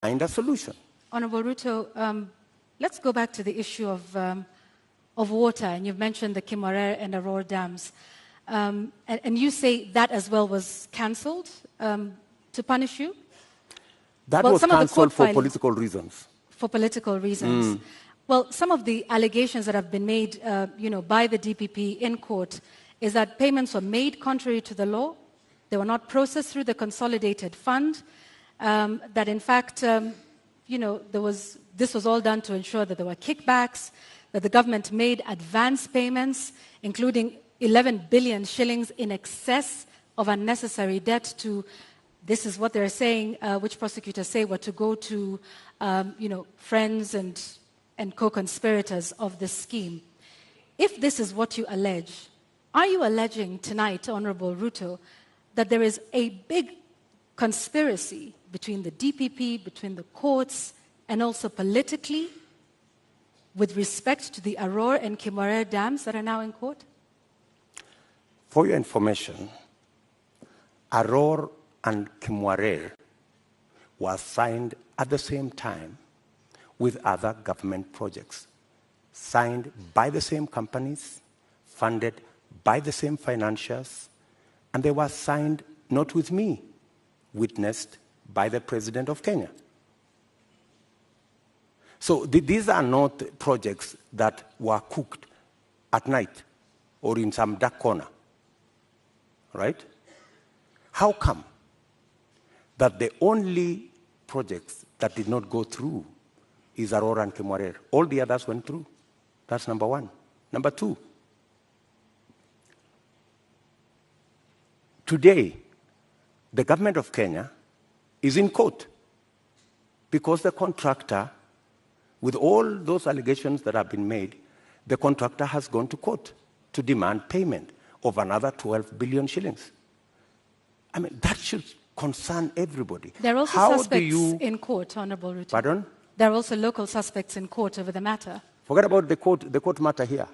find a solution. Honorable Ruto, let's go back to the issue of water, and you've mentioned the Kimwarer and Arror dams. And you say that as well was cancelled to punish you? That was cancelled for political reasons. For political reasons. Well, some of the allegations that have been made by the DPP in court is that payments were made contrary to the law, they were not processed through the consolidated fund, that in fact, this was all done to ensure that there were kickbacks, that the government made advance payments, including 11 billion shillings in excess of unnecessary debt to, this is what they're saying, which prosecutors say were to go to, friends and co-conspirators of this scheme. If this is what you allege, are you alleging tonight, Honorable Ruto, that there is a big conspiracy between the DPP, between the courts, and also politically with respect to the Arror and Kimwarer dams that are now in court? For your information, Arror and Kimwarer was signed at the same time with other government projects, signed by the same companies, funded by the same financiers, and they were signed not with me, witnessed by the President of Kenya. So these are not projects that were cooked at night or in some dark corner, right? How come that the only projects that did not go through is Arror and Kimwarer? All the others went through. That's number one. Number two, today, the government of Kenya is in court because the contractor, with all those allegations that have been made, the contractor has gone to court to demand payment of another 12 billion shillings. I mean, that should concern everybody. There are also suspects in court, Honorable Ruto. Pardon? There are also local suspects in court over the matter. Forget about the court matter here.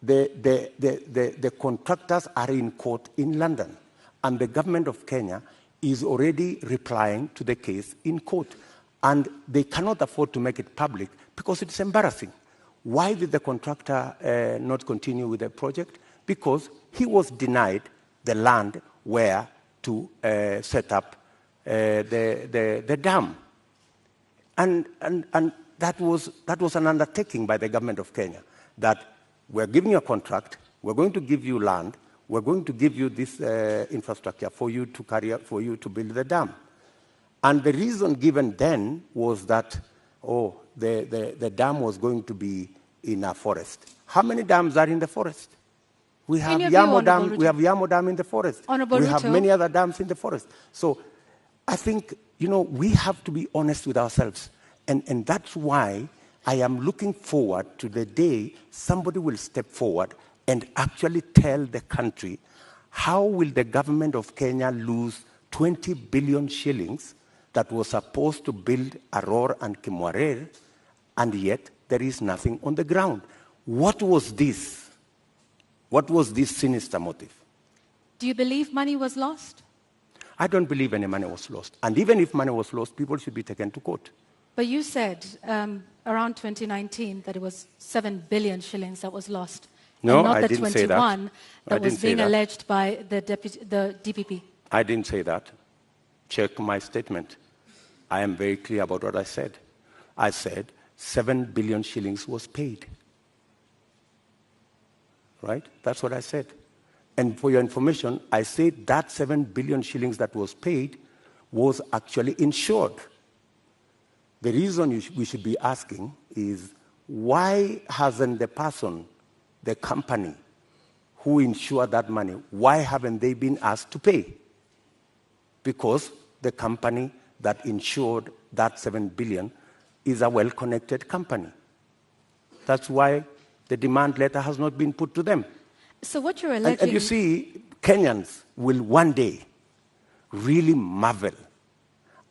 The contractors are in court in London, and the government of Kenya is already replying to the case in court. And they cannot afford to make it public because it's embarrassing. Why did the contractor not continue with the project? Because he was denied the land where to set up the dam. And that was an undertaking by the government of Kenya, that we're giving you a contract, we're going to give you land, we're going to give you this infrastructure for you to carry out, for you to build the dam. And the reason given then was that, the dam was going to be in a forest. How many dams are in the forest? We have Yamo Dam in the forest. We have many other dams in the forest. So I think, we have to be honest with ourselves. And that's why I am looking forward to the day somebody will step forward and actually tell the country how will the government of Kenya lose 20 billion shillings that was supposed to build Arror and Kimwarer, and yet there is nothing on the ground. What was this? What was this sinister motive? Do you believe money was lost? I don't believe any money was lost. And even if money was lost, people should be taken to court. But you said around 2019 that it was 7 billion shillings that was lost. No, and not I the didn't 21 say that. that was being alleged by the DPP. I didn't say that. Check my statement. I am very clear about what I said. I said 7 billion shillings was paid. Right? That's what I said. And for your information, I said that 7 billion shillings that was paid was actually insured. The reason we should be asking is, why hasn't the person, the company who insured that money, why haven't they been asked to pay? Because the company that insured that 7 billion is a well-connected company. That's why the demand letter has not been put to them. So what you're alleging... And you see, Kenyans will one day really marvel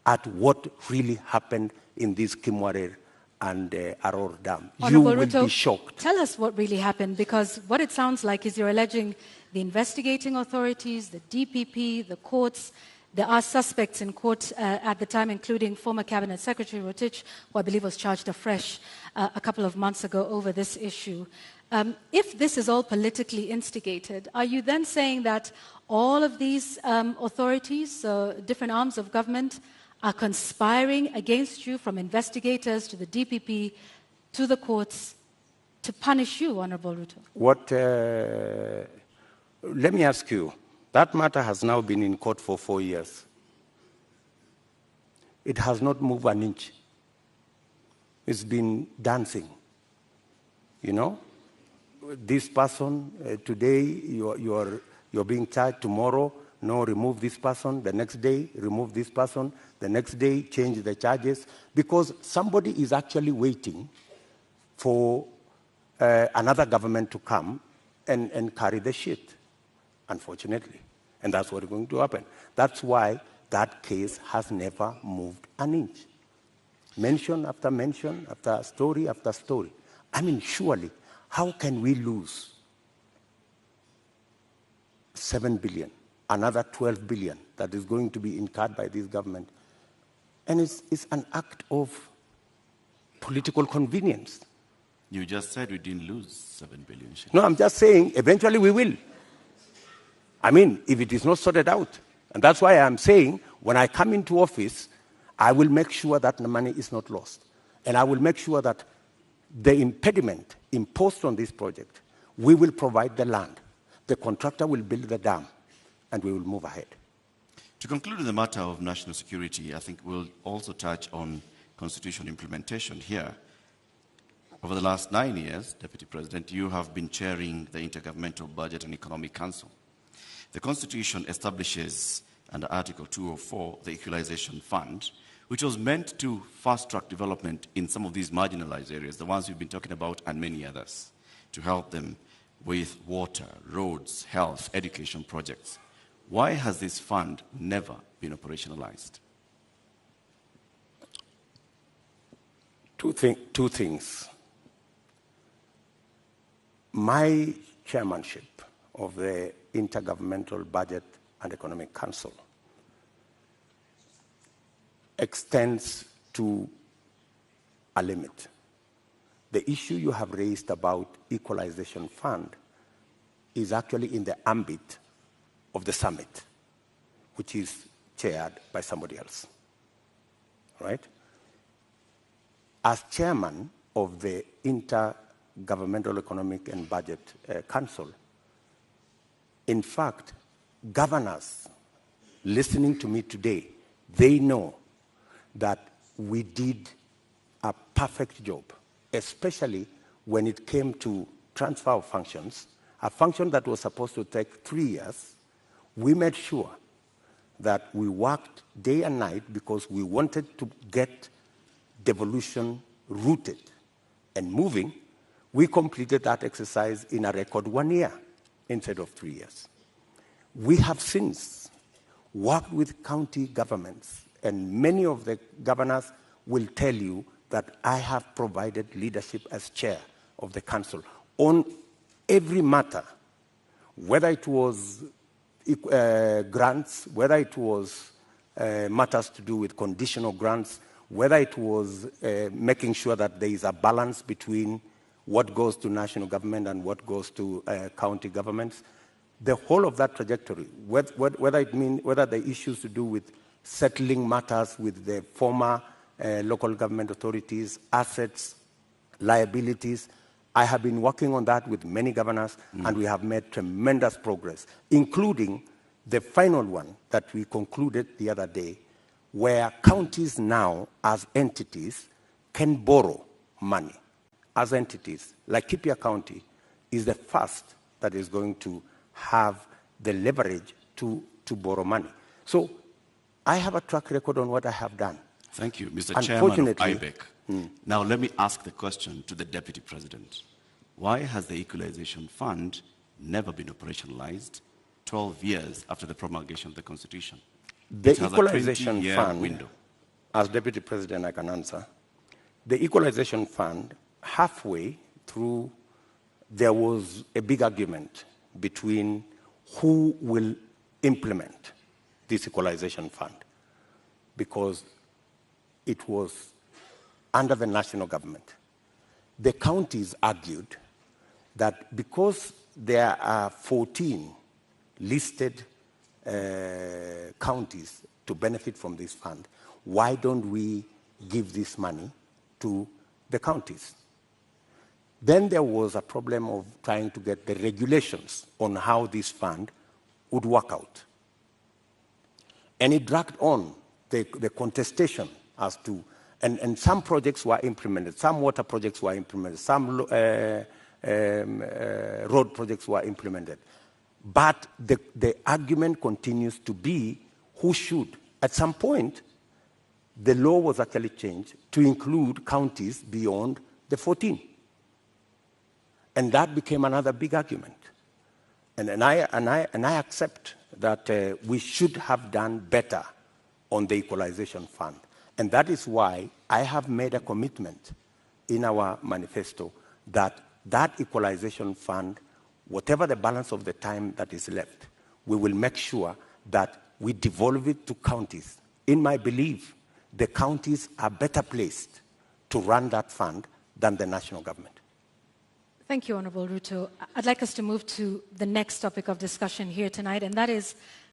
at what really happened in this Kimwarer and Arror Dam. You will be shocked. Tell us what really happened, because what it sounds like is you're alleging the investigating authorities, the DPP, the courts, There are suspects in court at the time, including former Cabinet Secretary Rotich, who I believe was charged afresh a couple of months ago over this issue. If this is all politically instigated, are you then saying that all of these authorities, different arms of government, are conspiring against you, from investigators to the DPP to the courts, to punish you, Honorable Ruto? Let me ask you, that matter has now been in court for 4 years. It has not moved an inch. It's been dancing. You know, this person, today you're being charged, tomorrow, no, remove this person, the next day, remove this person, the next day, change the charges, because somebody is actually waiting for another government to come and carry the shit, unfortunately. And that's what's going to happen. That's why that case has never moved an inch. Mention after story after story. I mean, surely, how can we lose 7 billion, another 12 billion that is going to be incurred by this government? And it's an act of political convenience. You just said we didn't lose 7 billion. No, I'm just saying eventually we will. I mean, if it is not sorted out. And that's why I'm saying when I come into office, I will make sure that the money is not lost. And I will make sure that the impediment imposed on this project, we will provide the land. The contractor will build the dam, and we will move ahead. To conclude the matter of national security, I think we'll also touch on constitutional implementation here. Over the last 9 years, Deputy President, you have been chairing the Intergovernmental Budget and Economic Council. The Constitution establishes, under Article 204, the Equalization Fund, which was meant to fast-track development in some of these marginalized areas, the ones we've been talking about, and many others, to help them with water, roads, health, education projects. Why has this fund never been operationalized? Two things. My chairmanship of the Intergovernmental Budget and Economic Council extends to a limit. The issue you have raised about Equalization Fund is actually in the ambit of the summit, which is chaired by somebody else, right? As chairman of the Intergovernmental Economic and Budget Council, in fact, governors listening to me today, they know that we did a perfect job, especially when it came to transfer of functions, a function that was supposed to take 3 years. We made sure that we worked day and night because we wanted to get devolution rooted and moving. We completed that exercise in a record 1 year instead of 3 years. We have since worked with county governments, and many of the governors will tell you that I have provided leadership as chair of the council on every matter, whether it was grants, whether it was matters to do with conditional grants, whether it was making sure that there is a balance between what goes to national government and what goes to county governments. The whole of that trajectory, whether the issues to do with settling matters with the former local government authorities, assets, liabilities, I have been working on that with many governors, and we have made tremendous progress, including the final one that we concluded the other day, where counties now, as entities, can borrow money. As entities, like Kipia County is the first that is going to have the leverage to borrow money. So I have a track record on what I have done. Thank you, Mr. Chairman of IBEC. Now let me ask the question to the Deputy President. Why has the Equalization Fund never been operationalized 12 years after the promulgation of the Constitution? The Equalization Fund, window. As Deputy President I can answer, the Equalization Fund, halfway through, there was a big argument between who will implement this equalization fund because it was under the national government. The counties argued that because there are 14 listed counties to benefit from this fund, why don't we give this money to the counties? Then there was a problem of trying to get the regulations on how this fund would work out. And it dragged on the contestation as to, and some projects were implemented, some water projects were implemented, some road projects were implemented. But the argument continues to be who should. At some point, the law was actually changed to include counties beyond the 14. And that became another big argument. And I accept that we should have done better on the equalization fund. And that is why I have made a commitment in our manifesto that that equalization fund, whatever the balance of the time that is left, we will make sure that we devolve it to counties. In my belief, the counties are better placed to run that fund than the national government. Thank you, Honorable Ruto. I'd like us to move to the next topic of discussion here tonight, and that is